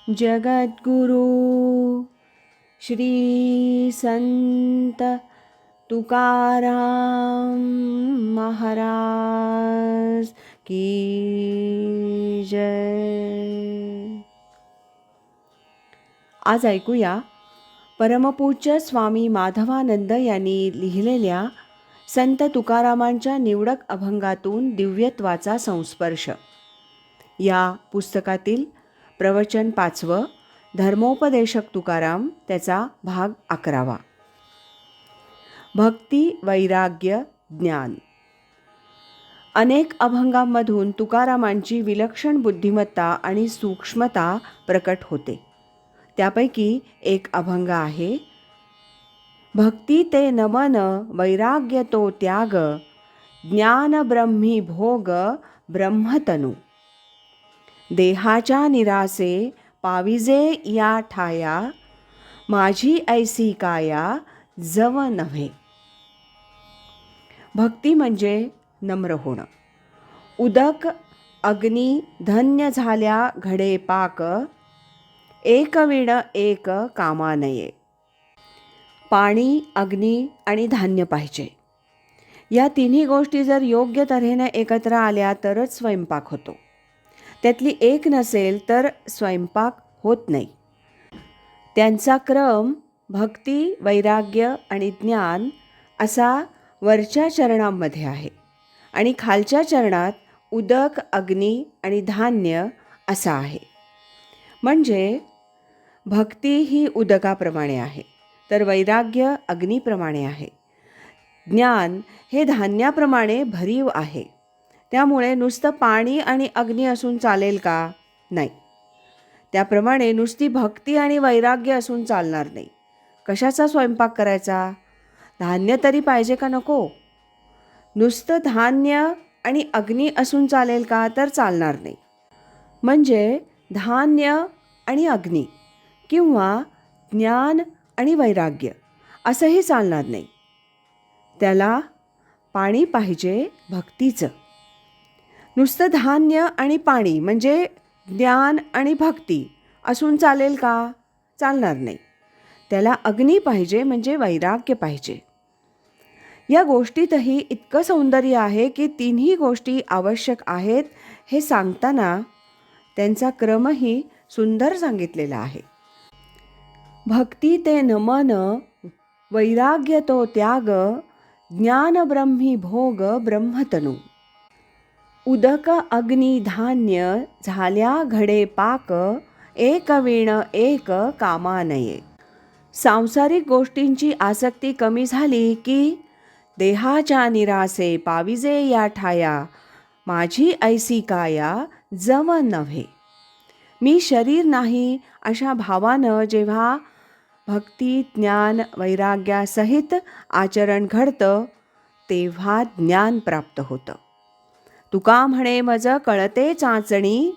जगद्गुरु श्री संत तुकाराम महाराज की जय. आज ऐकूया परमपूज्य स्वामी माधवानंद यांनी लिहिलेल्या संत तुकारामांच्या निवडक अभंगातून दिव्यत्वाचा संस्पर्श या पुस्तकातील प्रवचन 5 धर्मोपदेशक तुकाराम, त्याचा भाग 11. भक्ती, वैराग्य, ज्ञान. अनेक अभंगांमधून तुकारामांची विलक्षण बुद्धिमत्ता आणि सूक्ष्मता प्रकट होते. त्यापैकी एक अभंग आहे, भक्ती ते नमन वैराग्य तो त्याग, ज्ञान ब्रह्मी भोग ब्रह्मतनु. देहाच्या निरासे पाविजे या ठाया, माझी ऐसी काया जव नव्हे. भक्ती म्हणजे नम्र होणं. उदक अग्नी धन्य झाल्या घडे पाक, एक विण एक कामा नये. पाणी, अग्नी आणि धान्य पाहिजे. या तिन्ही गोष्टी जर योग्य तऱ्हेने एकत्र आल्या तरच स्वयंपाक होतो. त्यातली एक नसेल तर स्वयंपाक होत नाही. त्यांचा क्रम भक्ती, वैराग्य आणि ज्ञान असा वरच्या चरणांमध्ये आहे आणि खालच्या चरणात उदक, अग्नी आणि धान्य असा आहे. म्हणजे भक्ती ही उदकाप्रमाणे आहे, तर वैराग्य अग्नीप्रमाणे आहे. ज्ञान हे धान्याप्रमाणे भरीव आहे. त्यामुळे नुसतं पाणी आणि अग्नी असून चालेल का? नाही. त्याप्रमाणे नुसती भक्ती आणि वैराग्य असून चालणार नाही. कशाचा स्वयंपाक करायचा? धान्य तरी पाहिजे का नको? नुसतं धान्य आणि अग्नी असून चालेल का? तर चालणार नाही. म्हणजे धान्य आणि अग्नी किंवा ज्ञान आणि वैराग्य असंही चालणार नाही. त्याला पाणी पाहिजे भक्तीचं. नुसतं धान्य आणि पाणी म्हणजे ज्ञान आणि भक्ती असून चालेल का? चालणार नाही. त्याला अग्नी पाहिजे म्हणजे वैराग्य पाहिजे. या गोष्टीतही इतकं सौंदर्य आहे की तिन्ही गोष्टी आवश्यक आहेत हे सांगताना त्यांचा क्रमही सुंदर सांगितलेला आहे. भक्ती ते नमन वैराग्य तो त्याग, ज्ञान ब्रह्मी भोग ब्रह्मतनु. उदक अग्नी धान्य झाल्या घडे पाक, एक विण एक कामा नये. सांसारिक गोष्टींची आसक्ती कमी झाली की देहाच्या निरासे पाविजे या ठाया, माझी ऐसी काया जव नव्हे. मी शरीर नाही अशा भावानं जेव्हा भक्ती, ज्ञान, वैराग्यासहित आचरण घडतं तेव्हा ज्ञान प्राप्त होतं. तुका म्हणे मज कळते चाचणी,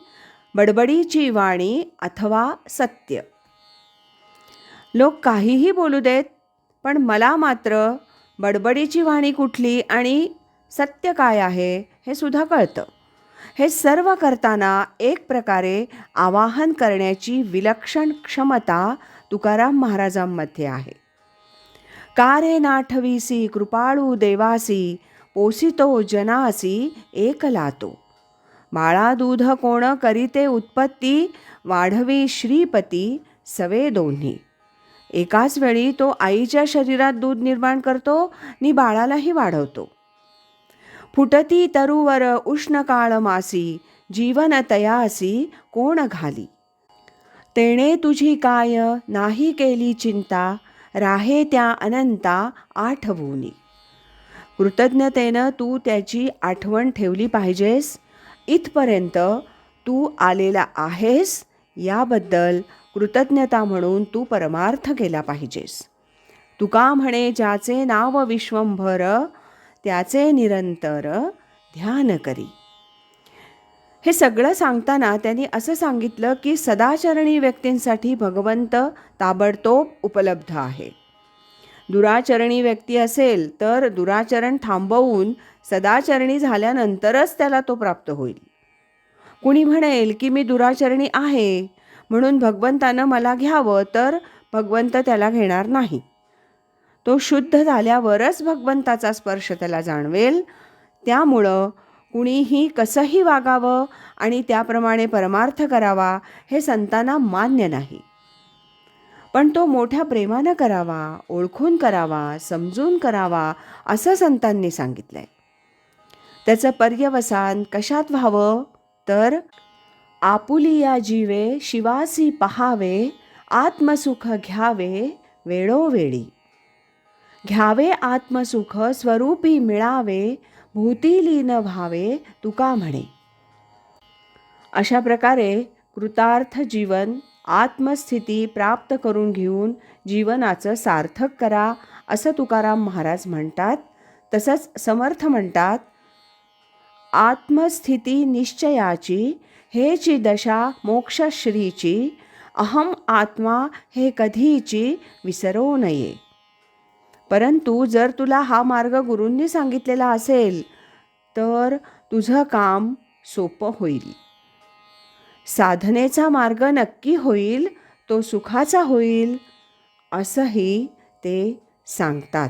बडबडीची वाणी अथवा सत्य. लोक काहीही बोलू देत, पण मला मात्र बडबडीची वाणी कुठली आणि सत्य काय आहे हे सुद्धा कळतं. हे सर्व करताना एक प्रकारे आवाहन करण्याची विलक्षण क्षमता तुकाराम महाराजांमध्ये आहे. का रे नाठवीसी कृपाळू देवासी, पोसितो जनासी एकलातो. बाळा दूध कोण करीते उत्पत्ती, वाढवी श्रीपती सवे दोन्ही. एकाच वेळी तो आईच्या शरीरात दूध निर्माण करतो आणि बाळालाही वाढवतो. फुटती तरुवर उष्णकाळ मासी, जीवन तयासी कोण घाली. तेणे तुझी काय नाही केली चिंता, राहे त्या अनंता आठवूनी. कृतज्ञतेनं तू त्याची आठवण ठेवली पाहिजेस. इथपर्यंत तू आलेला आहेस याबद्दल कृतज्ञता म्हणून तू परमार्थ केला पाहिजेस. तुका म्हणे ज्याचे नाव विश्वंभर, त्याचे निरंतर ध्यान करी. हे सगळं सांगताना त्यांनी असं सांगितलं की सदाचरणी व्यक्तींसाठी भगवंत ताबडतोब उपलब्ध आहे. दुराचरणी व्यक्ती असेल तर दुराचरण थांबवून सदाचरणी झाल्यानंतरच त्याला तो प्राप्त होईल. कुणी म्हणेल की मी दुराचरणी आहे, म्हणून भगवंतानं मला घ्यावं, तर भगवंत त्याला घेणार नाही. तो शुद्ध झाल्यावरच भगवंताचा स्पर्श त्याला जाणवेल. त्यामुळं कुणीही कसंही वागावं आणि त्याप्रमाणे परमार्थ करावा हे संतांना मान्य नाही. पण तो मोठ्या प्रेमानं करावा, ओळखून करावा, समजून करावा असं संतांनी सांगितलं आहे. त्याचं पर्यवसान कशात व्हावं, तर आपुलिया जीवे शिवासी पहावे, आत्मसुख घ्यावे वेळोवेळी. घ्यावे आत्मसुख स्वरूपी मिळावे, भूतीलीन व्हावे तुका म्हणे. अशा प्रकारे कृतार्थ जीवन आत्मस्थिती प्राप्त करून घेऊन जीवनाचं सार्थक करा असं तुकाराम महाराज म्हणतात. तसंच समर्थ म्हणतात, आत्मस्थिती निश्चयाची हेची दशा मोक्षश्रीची, अहम आत्मा हे कधीची विसरो नये. परंतु जर तुला हा मार्ग गुरूंनी सांगितलेला असेल तर तुझं काम सोपं होईल. साधनेचा मार्ग नक्की होईल, तो सुखाचा होईल असंही ते सांगतात.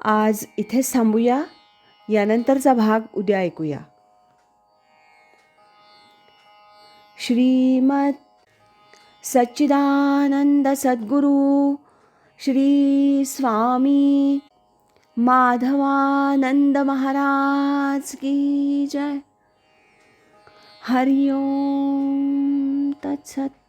आज इथेच थांबूया. यानंतरचा भाग उद्या ऐकूया. श्रीमद सच्चिदानंद सद्गुरु श्री स्वामी माधवानंद महाराज की जय. हरि ओम तत्सत.